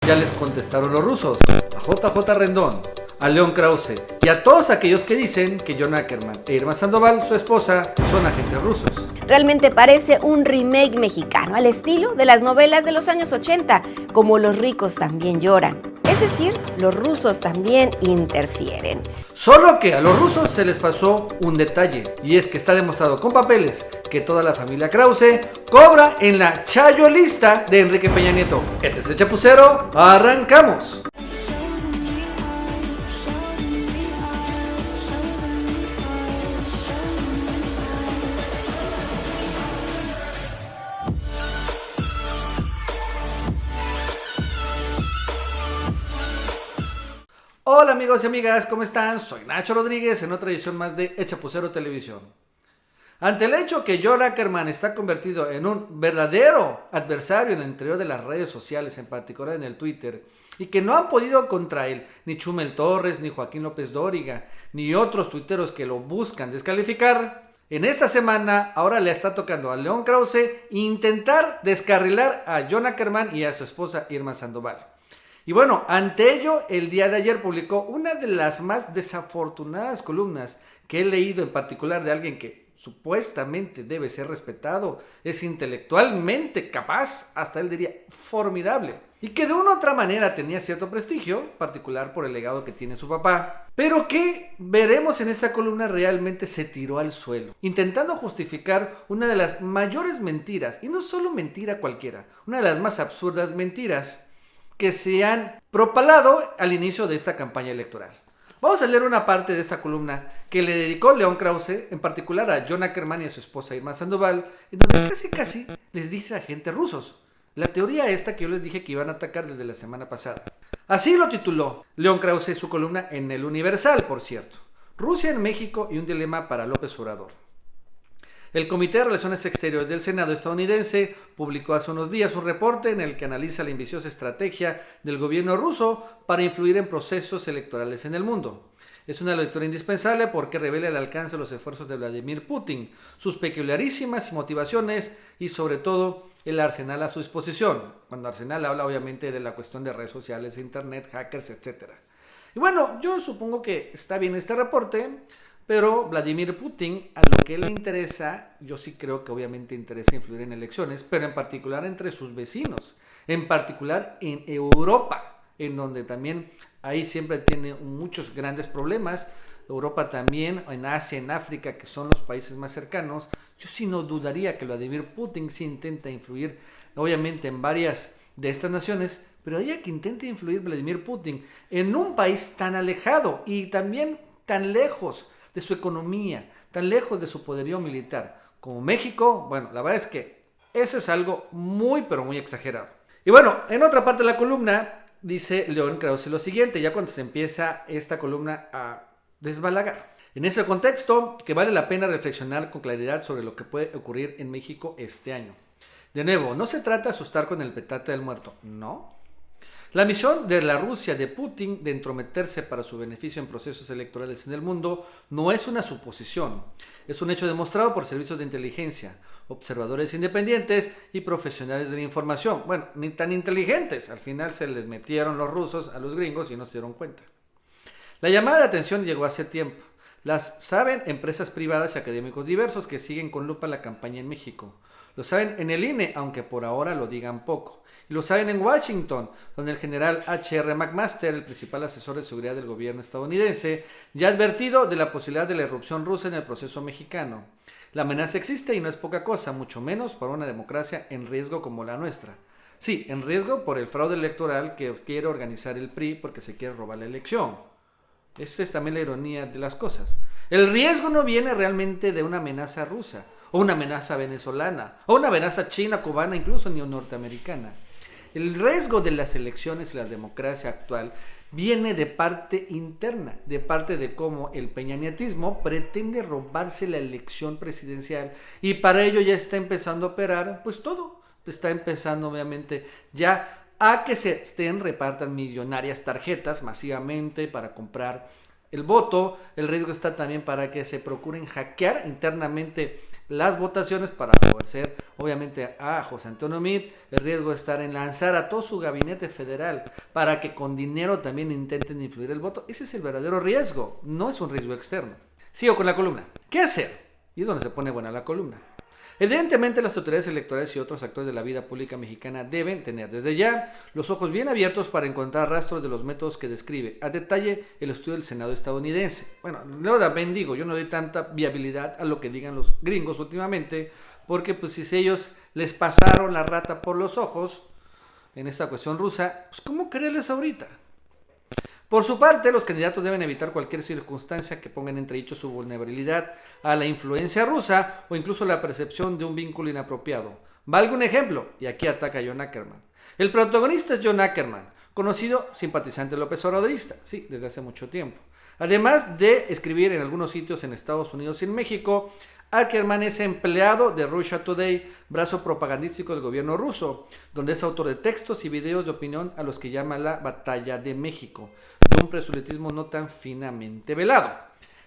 Ya les contestaron los rusos, a JJ Rendón, a León Krause y a todos aquellos que dicen que John Ackerman e Irma Sandoval, su esposa, son agentes rusos. Realmente parece un remake mexicano al estilo de las novelas de los años 80, como Los ricos también lloran. Es decir, los rusos también interfieren. Solo que a los rusos se les pasó un detalle, y es que está demostrado con papeles que toda la familia Krause cobra en la chayolista de Enrique Peña Nieto. Este es el Chapucero, arrancamos. Hola amigos y amigas, ¿cómo están? Soy Nacho Rodríguez en otra edición más de El Chapucero Televisión. Ante el hecho que John Ackerman está convertido en un verdadero adversario en el interior de las redes sociales, en particular en el Twitter, y que no han podido contra él ni Chumel Torres, ni Joaquín López Dóriga, ni otros tuiteros que lo buscan descalificar, en esta semana ahora le está tocando a León Krause intentar descarrilar a John Ackerman y a su esposa Irma Sandoval. Y bueno, ante ello, el día de ayer publicó una de las más desafortunadas columnas que he leído, en particular de alguien que supuestamente debe ser respetado, es intelectualmente capaz, hasta él diría formidable, y que de una u otra manera tenía cierto prestigio, particular por el legado que tiene su papá, pero que veremos en esta columna realmente se tiró al suelo, intentando justificar una de las mayores mentiras, y no solo mentira cualquiera, una de las más absurdas mentiras que se han propalado al inicio de esta campaña electoral. Vamos a leer una parte de esta columna que le dedicó León Krause, en particular a John Ackerman y a su esposa Irma Sandoval, en donde casi les dice a agentes rusos. La teoría esta que yo les dije que iban a atacar desde la semana pasada. Así lo tituló León Krause su columna en El Universal, por cierto. Rusia en México y un dilema para López Obrador. El Comité de Relaciones Exteriores del Senado estadounidense publicó hace unos días un reporte en el que analiza la ambiciosa estrategia del gobierno ruso para influir en procesos electorales en el mundo. Es una lectura indispensable porque revela el alcance de los esfuerzos de Vladimir Putin, sus peculiarísimas motivaciones y sobre todo el arsenal a su disposición. Cuando arsenal habla obviamente de la cuestión de redes sociales, internet, hackers, etc. Y bueno, yo supongo que está bien este reporte, pero Vladimir Putin, a lo que le interesa, yo sí creo que obviamente interesa influir en elecciones, pero en particular entre sus vecinos, en particular en Europa, en donde también ahí siempre tiene muchos grandes problemas. Europa también, en Asia, en África, que son los países más cercanos. Yo sí no dudaría que Vladimir Putin sí intenta influir, obviamente, en varias de estas naciones, pero ya que intente influir Vladimir Putin en un país tan alejado y también tan lejos de su economía, tan lejos de su poderío militar como México, bueno, la verdad es que eso es algo muy pero muy exagerado. Y bueno, en otra parte de la columna dice León Krause lo siguiente, ya cuando se empieza esta columna a desbalagar. En ese contexto, que vale la pena reflexionar con claridad sobre lo que puede ocurrir en México este año. De nuevo, no se trata de asustar con el petate del muerto, no. La misión de la Rusia de Putin de entrometerse para su beneficio en procesos electorales en el mundo no es una suposición, es un hecho demostrado por servicios de inteligencia, observadores independientes y profesionales de la información. Bueno, ni tan inteligentes, al final se les metieron los rusos a los gringos y no se dieron cuenta. La llamada de atención llegó hace tiempo. Las saben empresas privadas y académicos diversos que siguen con lupa la campaña en México. Lo saben en el INE, aunque por ahora lo digan poco. Y lo saben en Washington, donde el general H.R. McMaster, el principal asesor de seguridad del gobierno estadounidense, ya ha advertido de la posibilidad de la irrupción rusa en el proceso mexicano. La amenaza existe y no es poca cosa, mucho menos para una democracia en riesgo como la nuestra. Sí, en riesgo por el fraude electoral que quiere organizar el PRI porque se quiere robar la elección. Esa es también la ironía de las cosas. El riesgo no viene realmente de una amenaza rusa, o una amenaza venezolana, o una amenaza china, cubana, incluso ni norteamericana. El riesgo de las elecciones y la democracia actual viene de parte interna, de parte de cómo el peñanietismo pretende robarse la elección presidencial y para ello ya está empezando a operar, pues todo, está empezando obviamente ya a que se repartan millonarias tarjetas masivamente para comprar el voto. El riesgo está también para que se procuren hackear internamente las votaciones para favorecer obviamente a José Antonio Meade. El riesgo estar en lanzar a todo su gabinete federal para que con dinero también intenten influir el voto. Ese es el verdadero riesgo, no es un riesgo externo. Sigo con la columna. ¿Qué hacer? Y es donde se pone buena la columna. Evidentemente las autoridades electorales y otros actores de la vida pública mexicana deben tener desde ya los ojos bien abiertos para encontrar rastros de los métodos que describe a detalle el estudio del Senado estadounidense. Bueno, luego también digo, yo no doy tanta viabilidad a lo que digan los gringos últimamente, porque pues si ellos les pasaron la rata por los ojos en esta cuestión rusa, pues ¿cómo creerles ahorita? Por su parte, los candidatos deben evitar cualquier circunstancia que ponga en entredicho su vulnerabilidad a la influencia rusa o incluso la percepción de un vínculo inapropiado. Valga un ejemplo, y aquí ataca a John Ackerman. El protagonista es John Ackerman, conocido simpatizante López Obradorista, sí, desde hace mucho tiempo. Además de escribir en algunos sitios en Estados Unidos y en México, Ackerman es empleado de Russia Today, brazo propagandístico del gobierno ruso, donde es autor de textos y videos de opinión a los que llama la Batalla de México, de un proselitismo no tan finamente velado.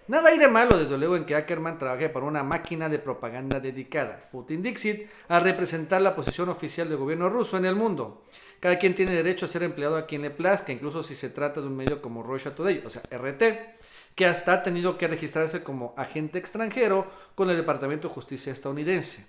Nada hay de malo, desde luego, en que Ackerman trabaje para una máquina de propaganda dedicada, Putin Dixit, a representar la posición oficial del gobierno ruso en el mundo. Cada quien tiene derecho a ser empleado a quien le plazca, incluso si se trata de un medio como Russia Today, o sea, RT, que hasta ha tenido que registrarse como agente extranjero con el Departamento de Justicia estadounidense.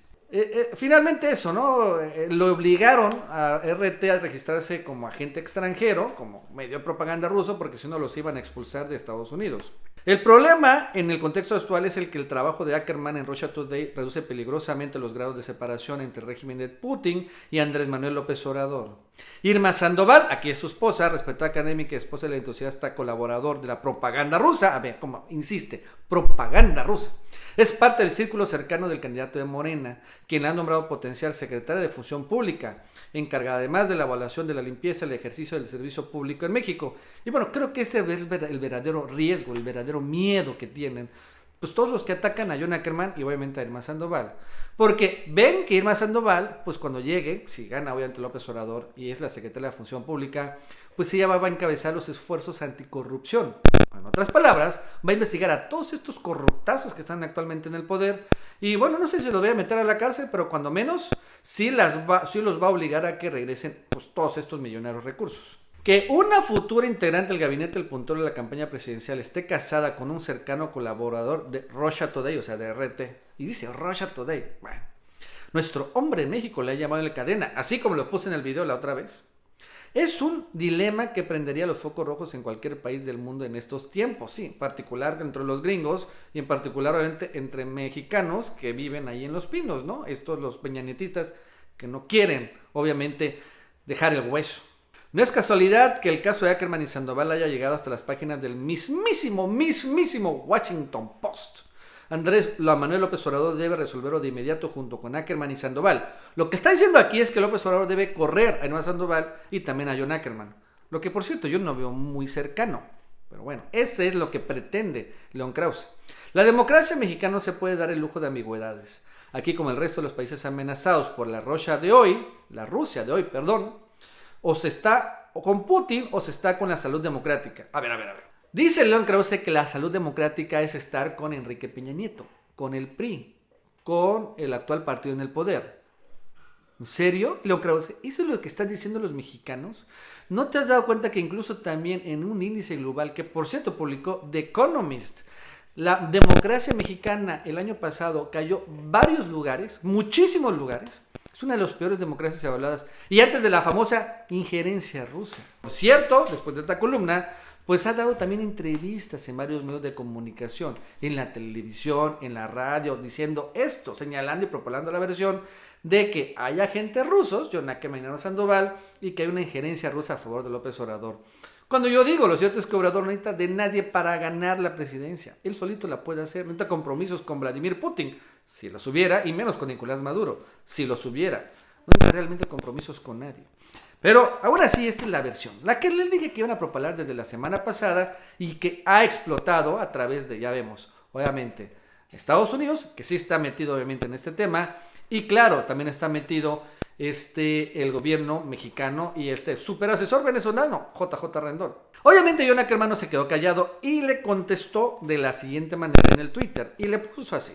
Finalmente eso, ¿no? Lo obligaron a RT a registrarse como agente extranjero, como medio de propaganda ruso, porque si no los iban a expulsar de Estados Unidos. El problema en el contexto actual es el que el trabajo de Ackerman en Russia Today reduce peligrosamente los grados de separación entre el régimen de Putin y Andrés Manuel López Obrador. Irma Sandoval, aquí es su esposa, respetada académica y esposa del entusiasta colaborador de la propaganda rusa, a ver, como insiste, propaganda rusa. Es parte del círculo cercano del candidato de Morena, quien la ha nombrado potencial secretaria de Función Pública, encargada además de la evaluación de la limpieza y el ejercicio del servicio público en México. Y bueno, creo que ese es el verdadero riesgo, el verdadero miedo que tienen pues todos los que atacan a John Ackerman y obviamente a Irma Sandoval. Porque ven que Irma Sandoval, pues cuando llegue, si gana obviamente López Obrador y es la secretaria de Función Pública, pues ella va a encabezar los esfuerzos anticorrupción. En otras palabras, va a investigar a todos estos corruptazos que están actualmente en el poder. Y bueno, no sé si los voy a meter a la cárcel, pero cuando menos sí los va a obligar a que regresen pues todos estos millonarios recursos. Que una futura integrante del gabinete del puntual de la campaña presidencial esté casada con un cercano colaborador de Russia Today, o sea, de RT, y dice Russia Today. Bueno, nuestro hombre en México le ha llamado en la cadena, así como lo puse en el video la otra vez. Es un dilema que prendería los focos rojos en cualquier país del mundo en estos tiempos, sí, en particular entre los gringos y en particular obviamente entre mexicanos que viven ahí en Los Pinos, ¿no? Estos los peñanietistas que no quieren, obviamente, dejar el hueso. No es casualidad que el caso de Ackerman y Sandoval haya llegado hasta las páginas del mismísimo Washington Post. Andrés Manuel López Obrador debe resolverlo de inmediato junto con Ackerman y Sandoval. Lo que está diciendo aquí es que López Obrador debe correr a Irma Sandoval y también a John Ackerman. Lo que por cierto yo no veo muy cercano. Pero bueno, ese es lo que pretende León Krause. La democracia mexicana no se puede dar el lujo de ambigüedades. Aquí, como el resto de los países amenazados por la Rusia de hoy, o se está con Putin o se está con la salud democrática. A ver. Dice León Krause que la salud democrática es estar con Enrique Peña Nieto, con el PRI, con el actual partido en el poder. ¿En serio, León Krause? ¿Eso es lo que están diciendo los mexicanos? ¿No te has dado cuenta que incluso también en un índice global que por cierto publicó The Economist, la democracia mexicana el año pasado cayó varios lugares, muchísimos lugares? Es una de las peores democracias evaluadas. Y antes de la famosa injerencia rusa. Por cierto, después de esta columna, pues ha dado también entrevistas en varios medios de comunicación, en la televisión, en la radio, diciendo esto, señalando y propagando la versión de que hay agentes rusos, John Ackerman y Irma Sandoval, y que hay una injerencia rusa a favor de López Obrador. Cuando yo digo, lo cierto es que Obrador no necesita de nadie para ganar la presidencia. Él solito la puede hacer, no necesita compromisos con Vladimir Putin, si los hubiera, y menos con Nicolás Maduro, si los hubiera. No necesita realmente compromisos con nadie. Pero ahora sí, esta es la versión, la que les dije que iban a propalar desde la semana pasada y que ha explotado a través de, ya vemos, obviamente, Estados Unidos, que sí está metido obviamente en este tema, y claro, también está metido el gobierno mexicano y este super asesor venezolano, JJ Rendón. Obviamente John Ackerman no se quedó callado y le contestó de la siguiente manera en el Twitter, y le puso así.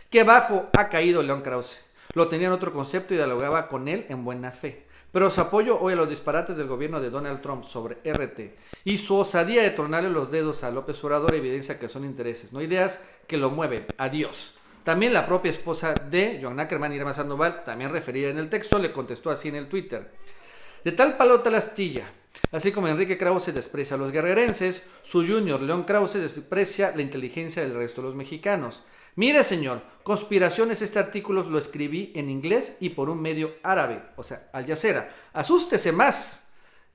Que bajo ha caído León Krause. Lo tenía en otro concepto y dialogaba con él en buena fe. Pero su apoyo hoy a los disparates del gobierno de Donald Trump sobre RT y su osadía de tronarle los dedos a López Obrador evidencia que son intereses, no ideas, que lo mueven. Adiós. También la propia esposa de Joan Ackerman, Irma Sandoval, también referida en el texto, le contestó así en el Twitter. De tal palo tal astilla. Así como Enrique Krause desprecia a los guerrerenses, su junior León Krause desprecia la inteligencia del resto de los mexicanos. Mire, señor, conspiraciones, este artículo lo escribí en inglés y por un medio árabe, o sea, Al Jazeera. Asústese más.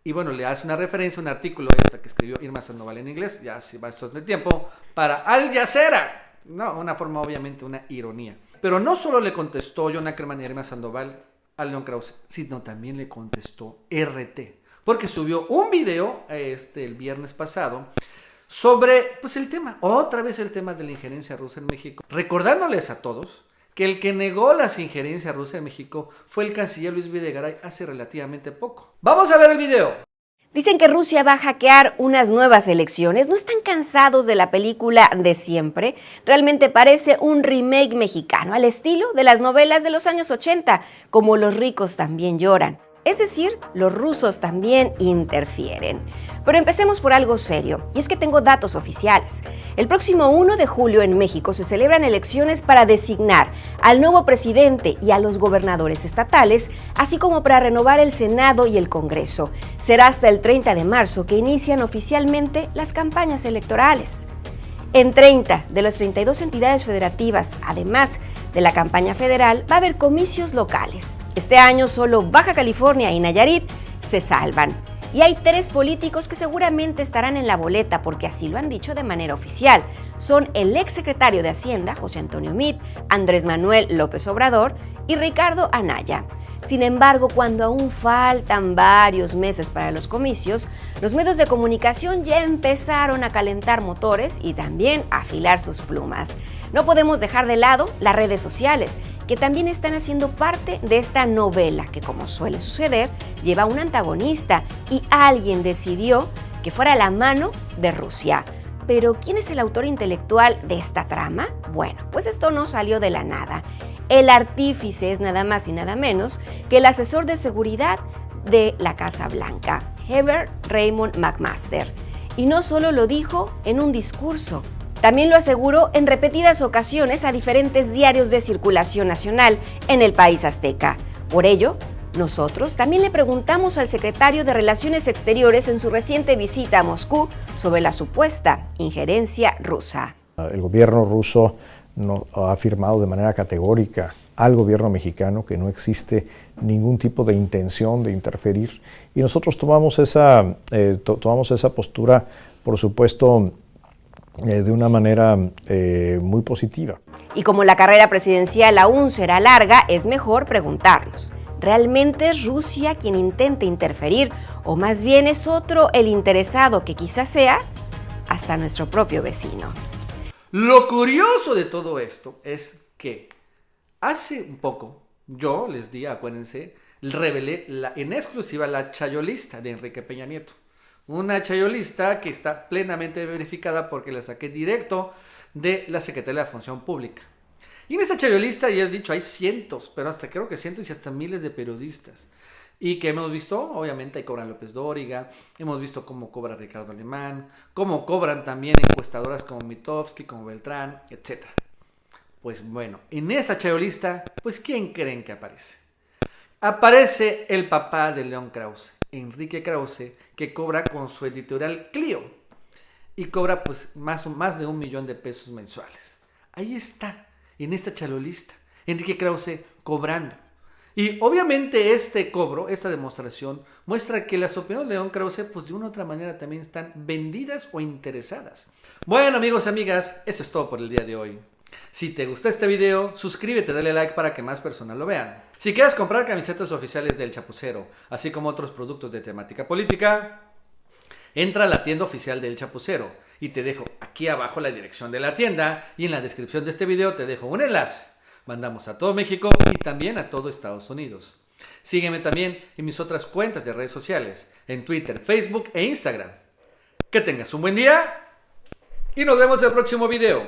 Y bueno, le hace una referencia a un artículo que escribió Irma Sandoval en inglés, ya si va estos de tiempo, para Al Jazeera. No, una forma obviamente, una ironía. Pero no solo le contestó John Ackerman y Irma Sandoval a León Krause, sino también le contestó RT, porque subió un video el viernes pasado sobre pues el tema, otra vez el tema de la injerencia rusa en México, recordándoles a todos que el que negó las injerencias rusas en México fue el canciller Luis Videgaray hace relativamente poco. Vamos a ver el video. Dicen que Rusia va a hackear unas nuevas elecciones. ¿No están cansados de la película de siempre? Realmente parece un remake mexicano al estilo de las novelas de los años 80, como Los ricos también lloran. Es decir, los rusos también interfieren. Pero empecemos por algo serio, y es que tengo datos oficiales. El próximo 1 de julio en México se celebran elecciones para designar al nuevo presidente y a los gobernadores estatales, así como para renovar el Senado y el Congreso. Será hasta el 30 de marzo que inician oficialmente las campañas electorales. En 30 de las 32 entidades federativas, además de la campaña federal, va a haber comicios locales. Este año solo Baja California y Nayarit se salvan. Y hay 3 políticos que seguramente estarán en la boleta porque así lo han dicho de manera oficial. Son el exsecretario de Hacienda, José Antonio Meade, Andrés Manuel López Obrador y Ricardo Anaya. Sin embargo, cuando aún faltan varios meses para los comicios, los medios de comunicación ya empezaron a calentar motores y también a afilar sus plumas. No podemos dejar de lado las redes sociales, que también están haciendo parte de esta novela que, como suele suceder, lleva un antagonista y alguien decidió que fuera la mano de Rusia. Pero, ¿quién es el autor intelectual de esta trama? Bueno, pues esto no salió de la nada. El artífice es nada más y nada menos que el asesor de seguridad de la Casa Blanca, Herbert Raymond McMaster. Y no solo lo dijo en un discurso, también lo aseguró en repetidas ocasiones a diferentes diarios de circulación nacional en el país azteca. Por ello, nosotros también le preguntamos al secretario de Relaciones Exteriores en su reciente visita a Moscú sobre la supuesta injerencia rusa. El gobierno ruso ha afirmado de manera categórica al gobierno mexicano que no existe ningún tipo de intención de interferir y nosotros tomamos esa postura, por supuesto, de una manera muy positiva. Y como la carrera presidencial aún será larga, es mejor preguntarnos, ¿realmente es Rusia quien intenta interferir o más bien es otro el interesado que quizás sea hasta nuestro propio vecino? Lo curioso de todo esto es que hace un poco, yo les di, acuérdense, revelé en exclusiva la chayolista de Enrique Peña Nieto. Una chayolista que está plenamente verificada porque la saqué directo de la Secretaría de la Función Pública. Y en esta chayolista, ya has dicho, hay cientos, pero hasta creo que cientos y hasta miles de periodistas. Y que hemos visto, obviamente, ahí cobran López Dóriga, hemos visto cómo cobra Ricardo Alemán, cómo cobran también encuestadoras como Mitofsky, como Beltrán, etc. Pues bueno, en esa chayolista, pues ¿quién creen que aparece? Aparece el papá de León Krause, Enrique Krause, que cobra con su editorial Clio y cobra pues más de 1 millón de pesos mensuales. Ahí está, en esta chayolista, Enrique Krause cobrando. Y obviamente este cobro, esta demostración, muestra que las opiniones de León Krause, pues de una u otra manera también están vendidas o interesadas. Bueno, amigos y amigas, eso es todo por el día de hoy. Si te gustó este video, suscríbete, dale like para que más personas lo vean. Si quieres comprar camisetas oficiales del Chapucero, así como otros productos de temática política, entra a la tienda oficial del Chapucero y te dejo aquí abajo la dirección de la tienda y en la descripción de este video te dejo un enlace. Mandamos a todo México y también a todo Estados Unidos. Sígueme también en mis otras cuentas de redes sociales, en Twitter, Facebook e Instagram. Que tengas un buen día y nos vemos en el próximo video.